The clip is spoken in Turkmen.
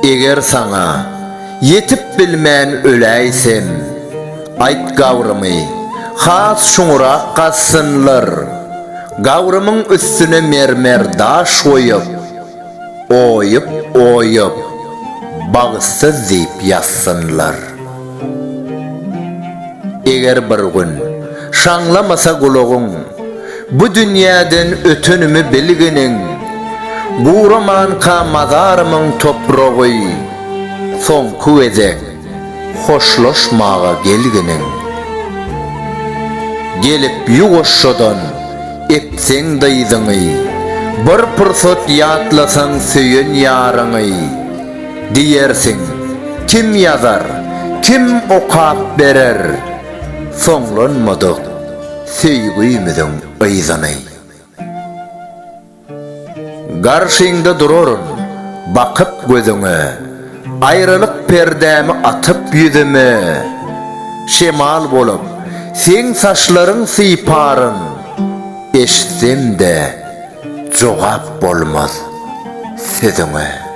Eger sana yetip bilmän öläýsem, aýt gawrymy, has şuňra gassynlar. Gawrymyň üstüne mermer daş goýup, oyup, bagysy diýip ýassynlar. Eger bir gün şaňlamasa gulagyň, bu dünýäden ötünümi bilginiň, guraman ka mazarymyň topragy, soňky weze hoşlaşmaga gelginiň. Gelip ýugoşşadan epseň daýdyňy, bir pursat ýatlasaň söýen ýaryňy, diýersiň, kim ýazar, kim okap berer, soňlanmadyk söýgüýmüziň ýzyny. Garşyňda duraryn, bakyp gözüňe, aýrylyk perdämi atyp ýüzüme, şemal bolup, sen saçlaryň syparyn, eşitsem de jogap bolmaz sözüňe.